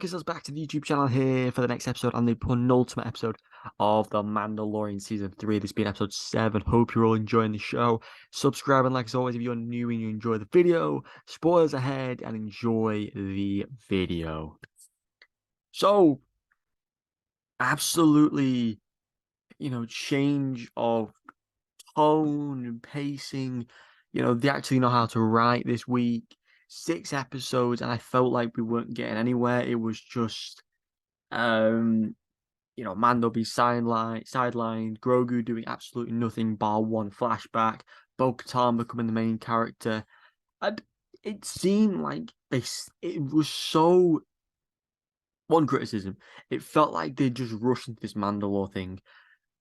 welcome us back to the YouTube channel here for the next episode and the penultimate episode of the Mandalorian Season 3. This being episode 7. Hope you're all enjoying the show. Subscribe and like as always if you're new and you enjoy the video. Spoilers ahead and enjoy the video. So, absolutely, change of tone and pacing. They actually know how to write this week. 6 episodes, and I felt like we weren't getting anywhere. It was just, Mando being sidelined, Grogu doing absolutely nothing bar one flashback, Bo-Katan becoming the main character. And it seemed like it was so. One criticism, it felt like they just rushed into this Mandalore thing.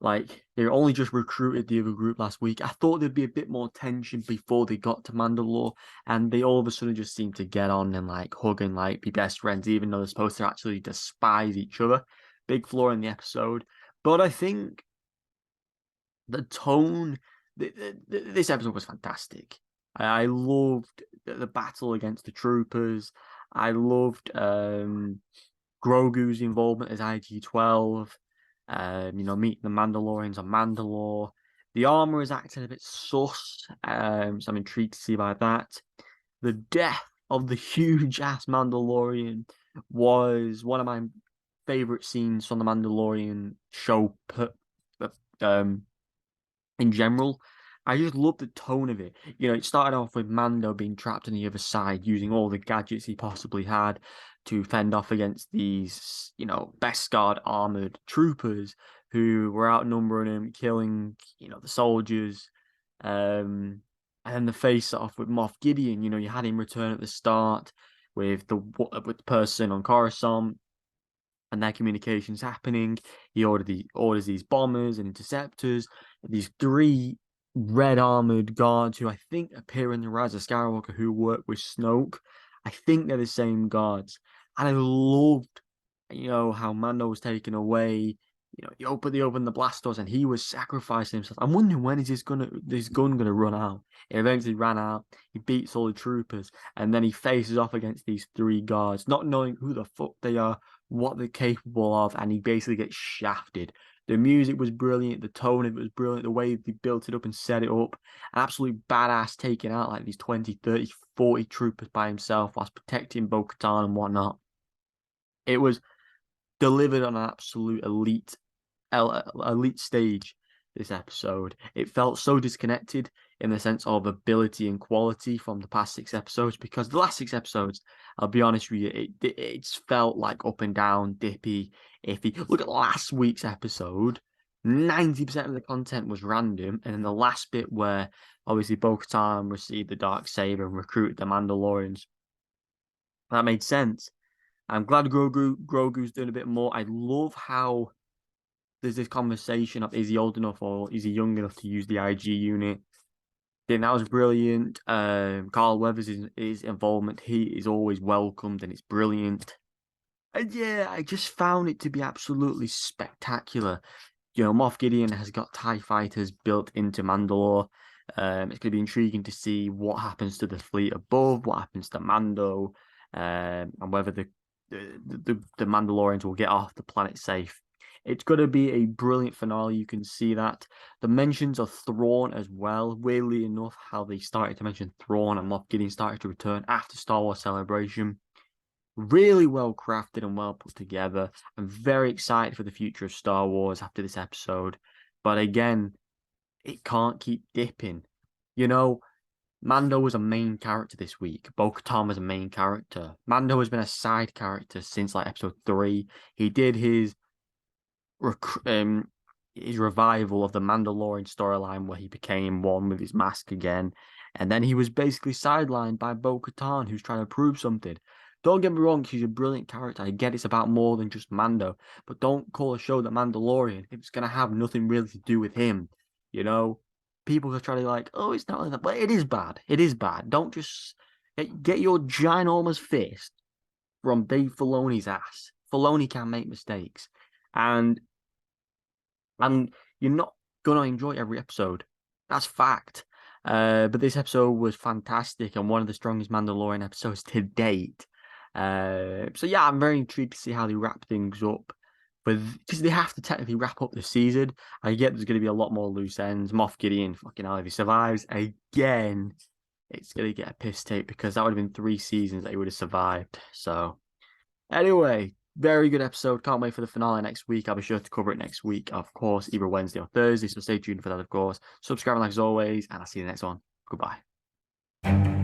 Like, they only just recruited the other group last week. I thought there'd be a bit more tension before they got to Mandalore, and they all of a sudden just seemed to get on and, like, hug and, like, be best friends, even though they're supposed to actually despise each other. Big flaw in the episode. But I think the tone, this episode was fantastic. I loved the battle against the troopers. I loved Grogu's involvement as IG-12. Meeting the Mandalorians on Mandalore. The armor is acting a bit sus, so I'm intrigued to see about that. The death of the huge ass Mandalorian was one of my favorite scenes from the Mandalorian show. In general, I just love the tone of it. It started off with Mando being trapped on the other side, using all the gadgets he possibly had to fend off against these, Beskar armored troopers who were outnumbering him, killing, the soldiers. And then the face-off with Moff Gideon, you had him return at the start with the person on Coruscant and their communications happening. He orders these bombers and interceptors, these 3 red armored guards who I think appear in the Rise of Skywalker who work with Snoke. I think they're the same guards. And I loved, how Mando was taken away. He opened the blast doors and he was sacrificing himself. I'm wondering when is this gun gonna run out? It eventually ran out. He beats all the troopers, and then he faces off against these 3 guards, not knowing who the fuck they are, what they're capable of, and he basically gets shafted. The music was brilliant, the tone of it was brilliant, the way they built it up and set it up. An absolute badass taking out like these 20, 30, 40 troopers by himself whilst protecting Bo-Katan and whatnot. It was delivered on an absolute elite stage, this episode. It felt so disconnected in the sense of ability and quality from the past 6 episodes, because the last 6 episodes, I'll be honest with you, it's felt like up and down, dippy, iffy. Look at last week's episode. 90% of the content was random, and then the last bit where obviously Bo-Katan received the dark saber and recruited the Mandalorians, that made sense. I'm glad Grogu's doing a bit more. I love how there's this conversation of, is he old enough or is he young enough to use the IG unit? Then that was brilliant. Carl Weathers' his involvement, he is always welcomed and it's brilliant. And yeah, I just found it to be absolutely spectacular. Moff Gideon has got TIE fighters built into Mandalore. It's going to be intriguing to see what happens to the fleet above, what happens to Mando, and whether the Mandalorians will get off the planet safe. It's going to be a brilliant finale. You can see that. The mentions of Thrawn as well. Weirdly enough, how they started to mention Thrawn and Moff Gideon started to return after Star Wars Celebration. Really well crafted and well put together. I'm very excited for the future of Star Wars after this episode. But again, it can't keep dipping. Mando was a main character this week. Bo-Katan was a main character. Mando has been a side character since like episode 3. He did his revival of the Mandalorian storyline where he became one with his mask again, and then he was basically sidelined by Bo-Katan, who's trying to prove something. Don't get me wrong, she's a brilliant character. I get it's about more than just Mando, but don't call a show The Mandalorian if it's gonna have nothing really to do with him. People are trying to like, oh, it's not like that, but it is bad. It is bad. Don't just get your ginormous fist from Dave Filoni's ass. Filoni can make mistakes, and you're not gonna enjoy every episode. That's fact. But this episode was fantastic and one of the strongest Mandalorian episodes to date. So yeah, I'm very intrigued to see how they wrap things up. But because they have to technically wrap up the season, I get there's going to be a lot more loose ends. Moff Gideon, fucking hell, if he survives again, it's going to get a piss take because that would have been 3 seasons that he would have survived. So anyway, very good episode. Can't wait for the finale next week. I'll be sure to cover it next week, of course, either Wednesday or Thursday. So stay tuned for that, of course. Subscribe, like as always, and I'll see you in the next one. Goodbye.